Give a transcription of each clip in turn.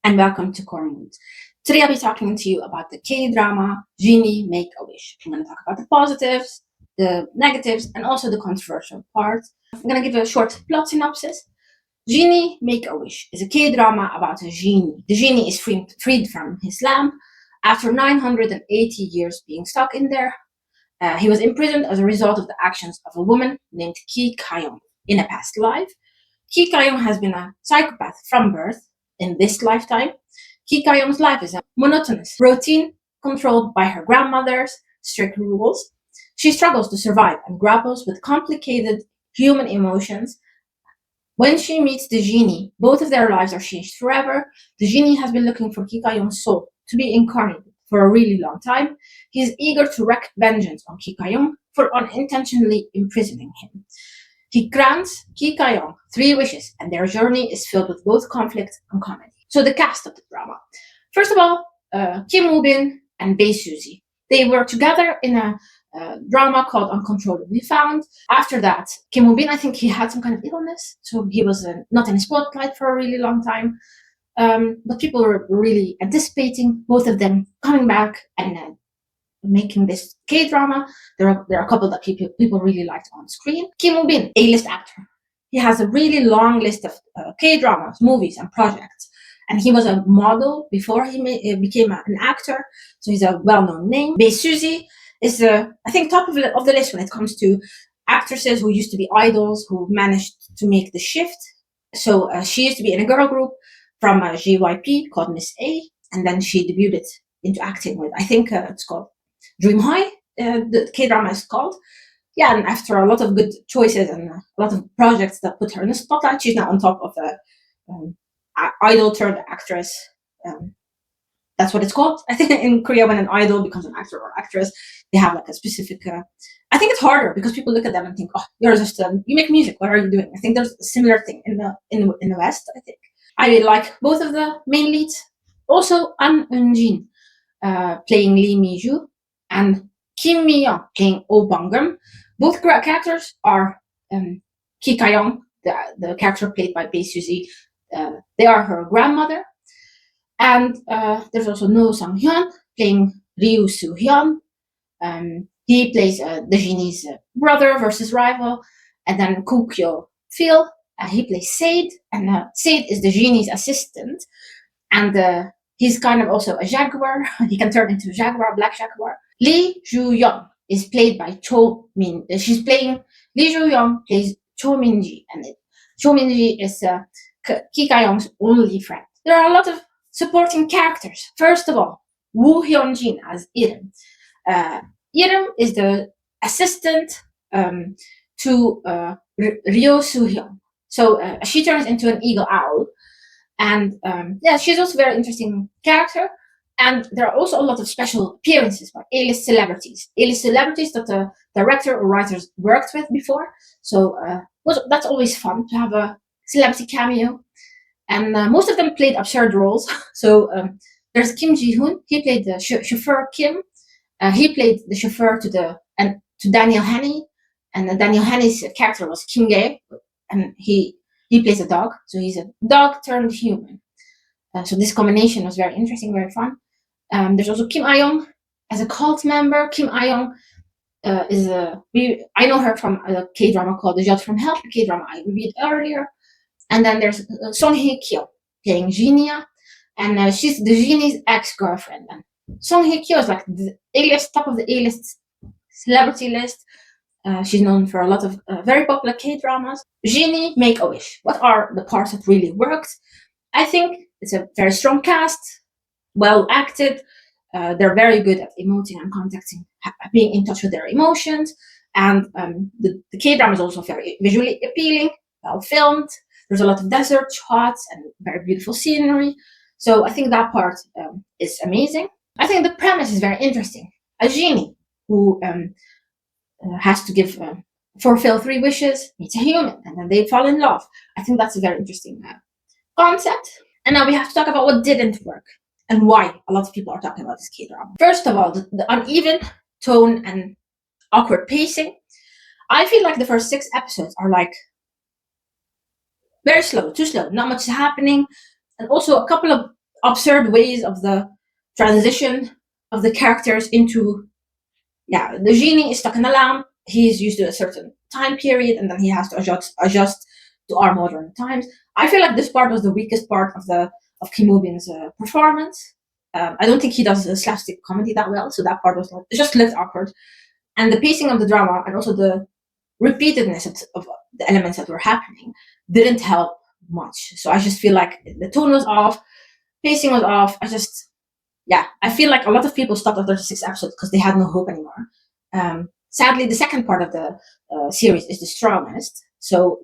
and welcome to Core Moods. Today I'll be talking to you about the K-drama Genie Make-A-Wish. I'm going to talk about the positives, the negatives, and also the controversial part. I'm going to give a short plot synopsis. Genie Make-A-Wish is a K-drama about a genie. The genie is freed from his lamp after 980 years being stuck in there. He was imprisoned as a result of the actions of a woman named Ki Kayong in a past life. Ki Kayong has been a psychopath from birth. In this lifetime, Ki Kayong's life is a monotonous routine controlled by her grandmother's strict rules. She struggles to survive and grapples with complicated human emotions. When she meets the genie, both of their lives are changed forever. The genie has been looking for Ki Kayong's soul to be incarnated for a really long time. He is eager to wreak vengeance on Ki Kayong for unintentionally imprisoning him. He grants Ki Kayong 3 wishes, and their journey is filled with both conflict and comedy. So the cast of the drama. First of all, Kim Woo-bin and Bae Suzy. They were together in a drama called Uncontrollably Found. After that, Kim Woo-bin, I think he had some kind of illness, so he was not in the spotlight for a really long time. But people were really anticipating both of them coming back and making this K-drama. There are a couple that people really liked on screen. Kim Woo-bin, A-list actor. He has a really long list of K-dramas, movies, and projects. And he was a model before he became an actor, so he's a well-known name. Bae Suzy is, I think, top of the list when it comes to actresses who used to be idols, who managed to make the shift. So she used to be in a girl group from JYP called Miss A, and then she debuted into acting with, I think it's called Dream High, the K-drama is called. Yeah, and after a lot of good choices and a lot of projects that put her in the spotlight, she's now on top of the idol turned actress. That's what it's called. I think in Korea, when an idol becomes an actor or actress, they have like a specific. I think it's harder because people look at them and think, "Oh, you're just you make music. What are you doing?" I think there's a similar thing in the West. I think I really like both of the main leads. Also, An Eun-jin playing Lee Mi-ju and Kim Mi-young playing Oh Bang-geum. Both characters are Ki Kayong, the character played by Bae Suzy. They are her grandmother. And there's also No Sang-hyun playing Ryu Soo-hyun. He plays the genie's brother versus rival. And then Koo Kyo-phil, he plays Sade. And Sade is the genie's assistant. And he's kind of also a jaguar. He can turn into a jaguar, black jaguar. Lee Joo-young is played by Lee Joo-young plays Cho Min-ji. And Cho Min-ji is Ki Kayong's only friend. There are a lot of supporting characters. First of all, Woo Hyun-jin as Irem. Irem is the assistant to Ryo Soo-hyun. So she turns into an eagle owl. And she's also a very interesting character. And there are also a lot of special appearances by A-list celebrities. A-list celebrities that the director or writers worked with before. So that's always fun to have a celebrity cameo. And most of them played absurd roles. So there's Kim Ji-hoon. He played the chauffeur Kim. He played the chauffeur to Daniel Hannay. And Daniel Hannay's character was Kim Gae. And he plays a dog. So he's a dog turned human. So this combination was very interesting, very fun. There's also Kim Ah-young as a cult member. Kim Ah-young I know her from a K-drama called The Judge from Hell, a K-drama I reviewed earlier. And then there's Song Hye-kyo playing Genie, and she's the genie's ex-girlfriend. And Song Hye-kyo is like the A-list, top of the A-list celebrity list. She's known for a lot of very popular K-dramas. Genie Make-A-Wish. What are the parts that really worked? I think it's a very strong cast, well acted. They're very good at emoting and contacting, being in touch with their emotions. And the K-drama is also very visually appealing, well filmed. There's a lot of desert shots and very beautiful scenery. So I think that part is amazing. I think the premise is very interesting. A genie who has to fulfill 3 wishes, meets a human, and then they fall in love. I think that's a very interesting concept. And now we have to talk about what didn't work and why a lot of people are talking about this K-drama. First of all, the uneven tone and awkward pacing. I feel like the first 6 episodes are like very slow, too slow. Not much is happening. And also a couple of absurd ways of the transition of the characters into, yeah, the genie is stuck in a lamp. He's used to a certain time period, and then he has to adjust to our modern times. I feel like this part was the weakest part of Kim Woo-bin's performance. I don't think he does slapstick comedy that well, so that part was like, it just looked awkward. And the pacing of the drama and also the repeatedness of the elements that were happening didn't help much. So I just feel like the tone was off, pacing was off. I feel like a lot of people stopped after the sixth episode because they had no hope anymore. Sadly, the second part of the series is the strongest. So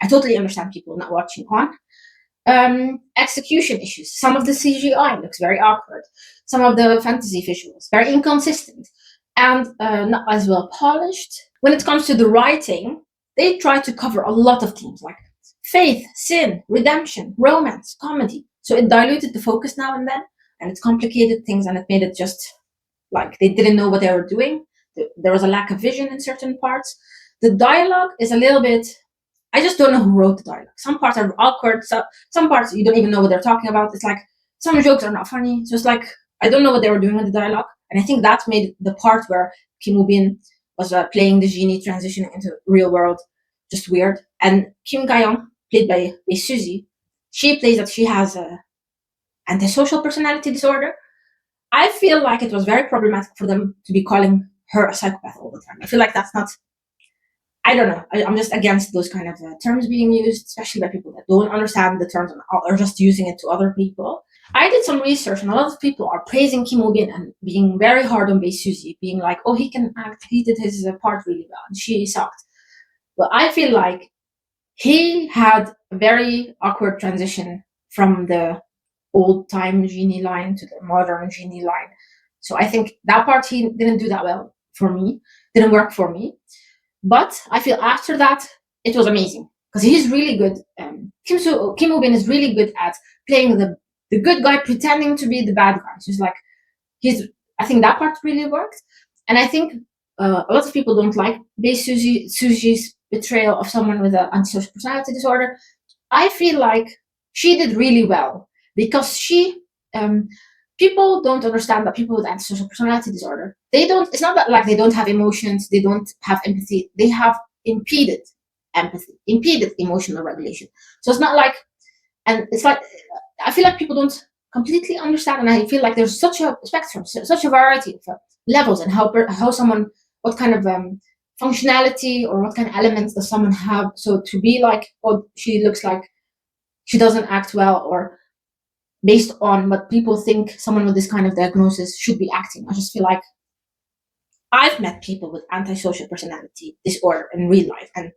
I totally understand people not watching on. Execution issues. Some of the CGI looks very awkward. Some of the fantasy visuals very inconsistent and not as well polished. When it comes to the writing, they try to cover a lot of themes like faith, sin, redemption, romance, comedy. So it diluted the focus now and then, and it complicated things, and it made it just like they didn't know what they were doing. There was a lack of vision in certain parts. The dialogue is a little bit, I just don't know who wrote the dialogue. Some parts are awkward. Some parts you don't even know what they're talking about. It's like some jokes are not funny. So it's like I don't know what they were doing with the dialogue, and I think that made the part where Kim Woo-bin was playing the genie transitioning into real world just weird. And Kim Ga-young, played by Suzy, she plays that she has a antisocial personality disorder. I feel like it was very problematic for them to be calling her a psychopath all the time. I feel like that's not, I don't know. I'm just against those kind of terms being used, especially by people that don't understand the terms and are just using it to other people. I did some research, and a lot of people are praising Kim Woo-bin and being very hard on Bae Suzy, being like, "Oh, he can act. He did his part really well, and she sucked." But I feel like he had a very awkward transition from the old-time genie line to the modern genie line. So I think that part he didn't do that well for me. Didn't work for me. But I feel after that, it was amazing because he's really good. Kim Woo-bin is really good at playing the good guy pretending to be the bad guy. So it's like I think that part really worked, and I think a lot of people don't like Bae Suzy's betrayal of someone with an antisocial personality disorder. I feel like she did really well because people don't understand that people with antisocial personality disorder, it's not that like they don't have emotions, they don't have empathy, they have impeded empathy, impeded emotional regulation. So it's not like, and it's like, I feel like people don't completely understand, and I feel like there's such a spectrum, such a variety of levels, and how someone, what kind of functionality or what kind of elements does someone have. So to be like, oh, she looks like she doesn't act well, or based on what people think someone with this kind of diagnosis should be acting. I just feel like I've met people with antisocial personality disorder in real life, and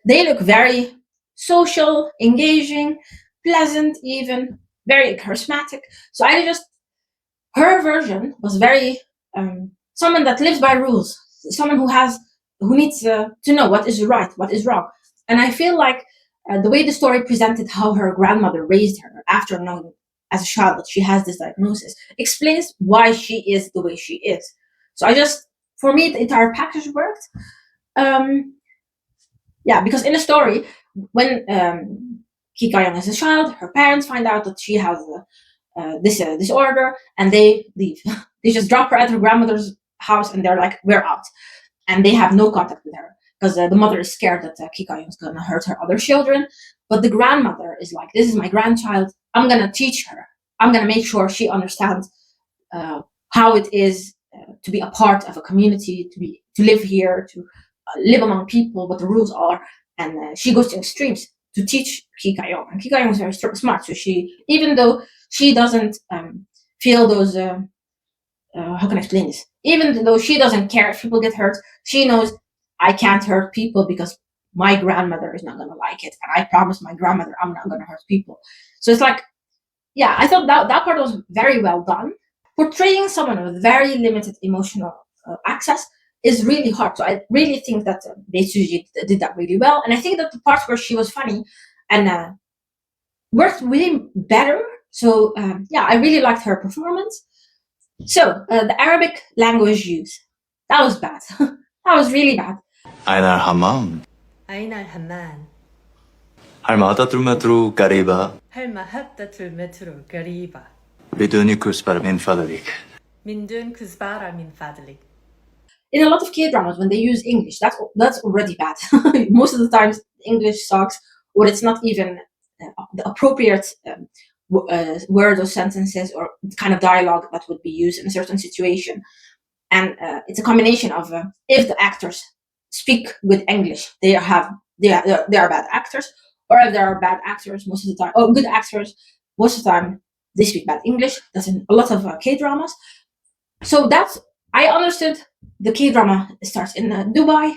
they look very social, engaging, pleasant, even very charismatic. So her version was very someone that lives by rules, someone who needs to know what is right, what is wrong. And I feel like the way the story presented how her grandmother raised her after knowing as a child that she has this diagnosis explains why she is the way she is. So for me, the entire package worked. Because in the story, when Ki Ga-young is a child, her parents find out that she has this disorder, and they leave. They just drop her at her grandmother's house, and they're like, "We're out," and they have no contact with her because the mother is scared that Ki Ga-young is gonna hurt her other children. But the grandmother is like, "This is my grandchild. I'm gonna teach her. I'm gonna make sure she understands how it is to be a part of a community, to live here, to live among people, what the rules are." And she goes to extremes to teach Ki Ga-young. And Ki Ga-young is very smart, so even though she doesn't feel those, how can I explain this? Even though she doesn't care if people get hurt, she knows I can't hurt people because my grandmother is not gonna like it, and I promise my grandmother I'm not gonna hurt people. So it's like, yeah, I thought that part was very well done. Portraying someone with very limited emotional access is really hard. So I really think that Bae Suzy did that really well, and I think that the parts where she was funny and worked really better. So I really liked her performance. So the Arabic language use, that was bad. That was really bad. أين الحمام؟ أين الحمام؟ هل محطة المترو قريبة؟ هل محطة المترو قريبة؟ بدون كزبرة من فضلك. من دون كزبرة من فضلك. In a lot of K-dramas, when they use English, that's already bad. Most of the times, English sucks, or it's not even the appropriate word or sentences or kind of dialogue that would be used in a certain situation. And it's a combination of if the actors speak good English, they are bad actors, or if there are bad actors most of the time, or good actors most of the time, they speak bad English. That's in a lot of K-dramas. So that's, I understood the K-drama starts in Dubai,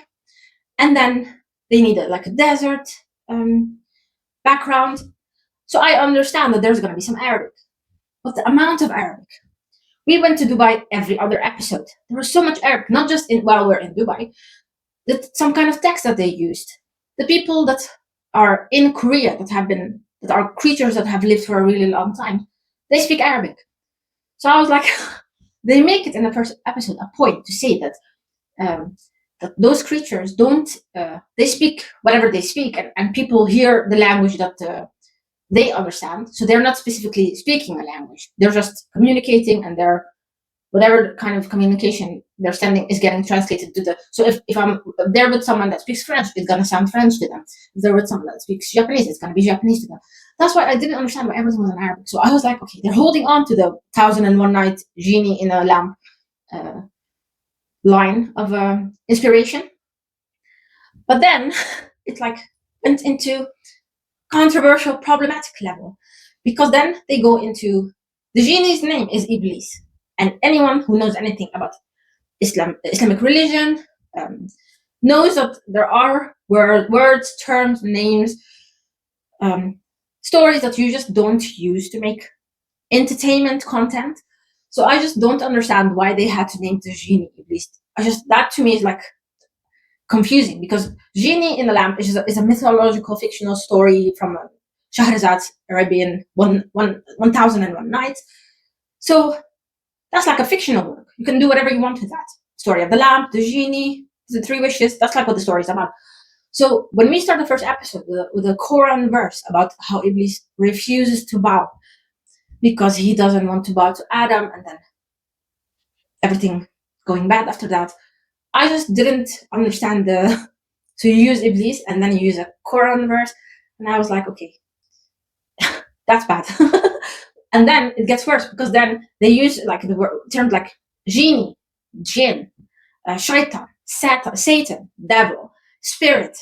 and then they need like a desert background. So I understand that there's going to be some Arabic, but the amount of Arabic. We went to Dubai every other episode. There was so much Arabic, not just while we're in Dubai, that some kind of text that they used. The people that are in Korea that are creatures that have lived for a really long time, they speak Arabic. So I was like, they make it in the first episode a point to say that that those creatures don't, they speak whatever they speak, and people hear the language that they understand. So they're not specifically speaking a language. They're just communicating, and they're whatever kind of communication they're sending is getting translated to the. So if I'm there with someone that speaks French, it's gonna sound French to them. If they're with someone that speaks Japanese, it's gonna be Japanese to them. That's why I didn't understand why everything was in Arabic. So I was like, okay, they're holding on to the 1001 Night Genie in a lamp line of inspiration. But then it like went into controversial, problematic level, because then they go into the genie's name is Iblis, and anyone who knows anything about Islamic religion knows that there are words, terms, names, stories that you just don't use to make entertainment content. So I just don't understand why they had to name the genie Iblis. That to me is like confusing, because Genie in the Lamp is a mythological fictional story from Shahrazad's Arabian 1001 Nights. So that's like a fictional work. You can do whatever you want with that. Story of the lamp, the genie, the three wishes. That's like what the story is about. So when we start the first episode with a Quran verse about how Iblis refuses to bow because he doesn't want to bow to Adam, and then everything going bad after that, I just didn't understand so you use Iblis and then you use a Quran verse, and I was like, okay, that's bad. And then it gets worse, because then they use like the terms like genie, jinn, shaitan, Satan, devil, spirit.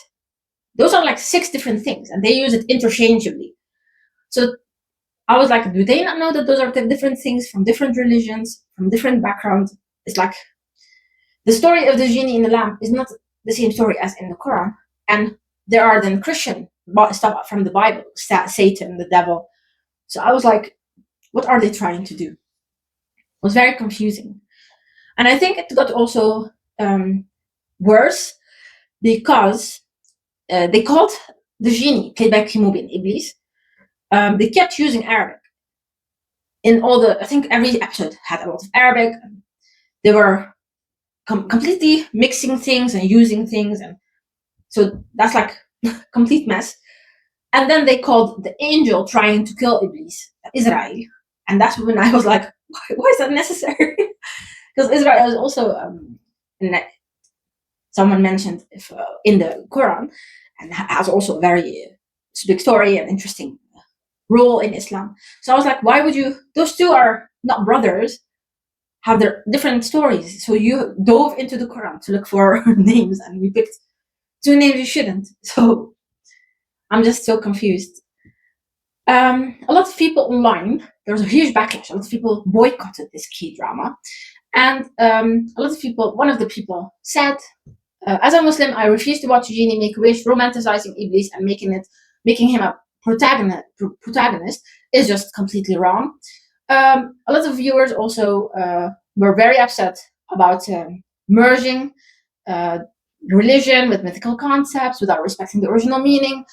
Those are like 6 different things, and they use it interchangeably. So I was like, do they not know that those are different things from different religions, from different backgrounds? It's like the story of the genie in the lamp is not the same story as in the Quran. And there are then Christian stuff from the Bible, Satan, the devil. So I was like, what are they trying to do? It was very confusing. And I think it got also worse because they called the genie, played by Kimubin, Iblis, they kept using Arabic. I think every episode had a lot of Arabic. They were completely mixing things and using things, and so that's like complete mess. And then they called the angel trying to kill Iblis Israel, and that's when I was like, why is that necessary? Because Israel is also someone mentioned in the Quran, and has also a very big story and interesting role in Islam. So I was like, why would you? Those two are not brothers, have their different stories. So you dove into the Quran to look for names, and you picked 2 names you shouldn't. So I'm just so confused. A lot of people online, there was a huge backlash. A lot of people boycotted this K-drama, and one of the people said, as a Muslim, I refuse to watch Genie make a wish. Romanticizing Iblis and making him a protagonist is just completely wrong. A lot of viewers also were very upset about merging religion with mythical concepts without respecting the original meaning.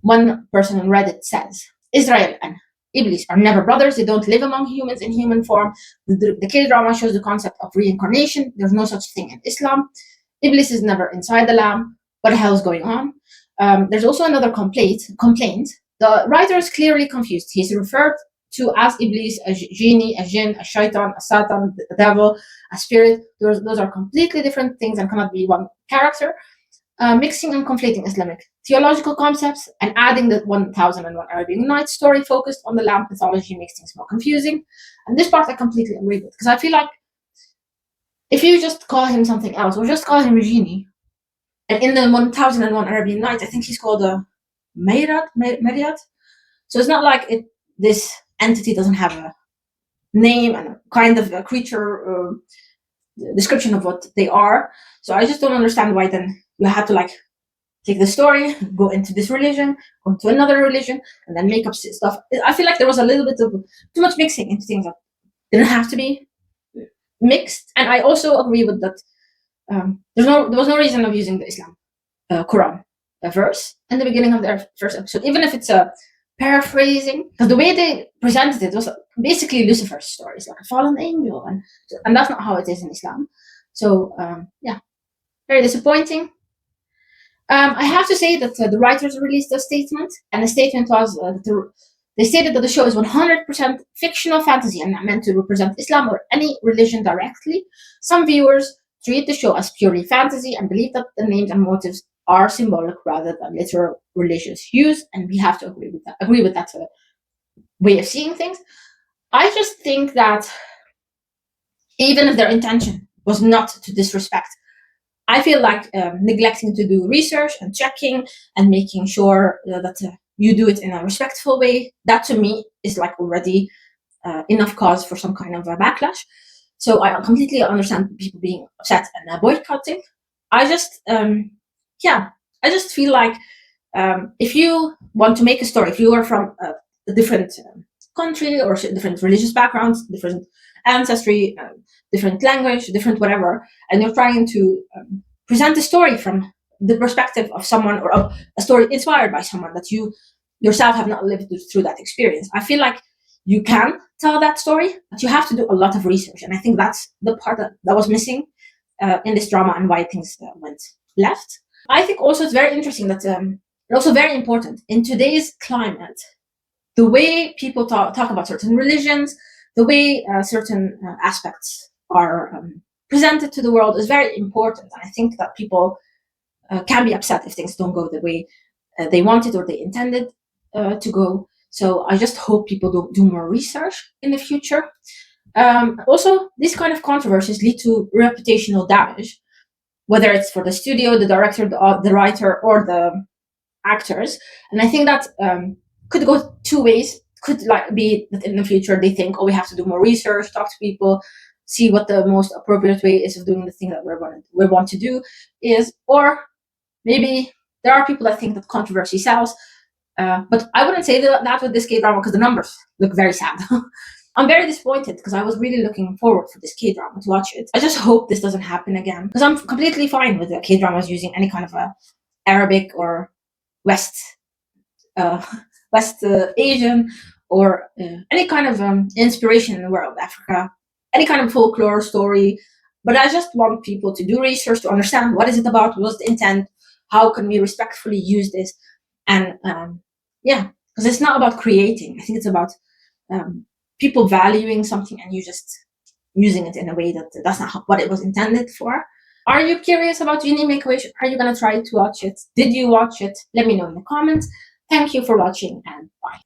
One person on Reddit says, Israel and Iblis are never brothers. They don't live among humans in human form. The K-drama shows the concept of reincarnation. There's no such thing in Islam. Iblis is never inside the lamb. What the hell is going on? There's also another complaint. The writer is clearly confused. He's referred to as Iblis, a genie, a jinn, a shaitan, a satan, the devil, a spirit. Those are completely different things and cannot be one character. Mixing and conflating Islamic theological concepts and adding the 1001 Arabian Nights story focused on the lamp mythology makes things more confusing. And this part I completely agree with, because I feel like if you just call him something else or just call him a genie, and in the 1001 Arabian Nights, I think he's called a Mayrat. So it's not like this entity doesn't have a name and a kind of a creature description of what they are. So I just don't understand why then you had to like take the story, go into this religion, go into another religion, and then make up stuff. I feel like there was a little bit of too much mixing into things that didn't have to be mixed. And I also agree with that. There was no reason of using the Islam Quran verse in the beginning of their first episode, even if it's a paraphrasing, because the way they presented it was basically Lucifer's story. It's like a fallen angel, and that's not how it is in Islam. So yeah, very disappointing. I have to say that the writers released a statement, and the statement was they stated that the show is 100% fictional fantasy and not meant to represent Islam or any religion directly. Some viewers treat the show as purely fantasy and believe that the names and motives are symbolic rather than literal religious use, and we have to agree with that way of seeing things. I just think that even if their intention was not to disrespect, I feel like neglecting to do research and checking and making sure that you do it in a respectful way, that to me is like already enough cause for some kind of a backlash. So I completely understand people being upset and boycotting. I just feel like if you want to make a story, if you are from a different country or different religious backgrounds, different ancestry, different language, different whatever, and you're trying to present a story from the perspective of someone or of a story inspired by someone that you yourself have not lived through that experience, I feel like you can tell that story, but you have to do a lot of research. And I think that's the part that was missing in this drama and why things went left. I think also it's very interesting that, and also very important in today's climate, the way people talk about certain religions, the way certain aspects are presented to the world is very important. And I think that people can be upset if things don't go the way they wanted or they intended to go. So I just hope people do more research in the future. Also, these kind of controversies lead to reputational damage, whether it's for the studio, the director, the writer, or the actors. And I think that could go two ways. Could like be that in the future they think, oh, we have to do more research, talk to people, see what the most appropriate way is of doing the thing that we want to do is, or maybe there are people that think that controversy sells. But I wouldn't say that with this K-drama because the numbers look very sad. I'm very disappointed because I was really looking forward for this K-drama to watch it. I just hope this doesn't happen again because I'm completely fine with the K-dramas using any kind of a Arabic or West Asian or any kind of inspiration in the world, Africa, any kind of folklore story. But I just want people to do research to understand what is it about, what's the intent, how can we respectfully use this, and because it's not about creating. I think it's about people valuing something and you just using it in a way that's not what it was intended for. Are you curious about Genie Make a Wish? Are you gonna try to watch it? Did you watch it? Let me know in the comments. Thank you for watching and bye.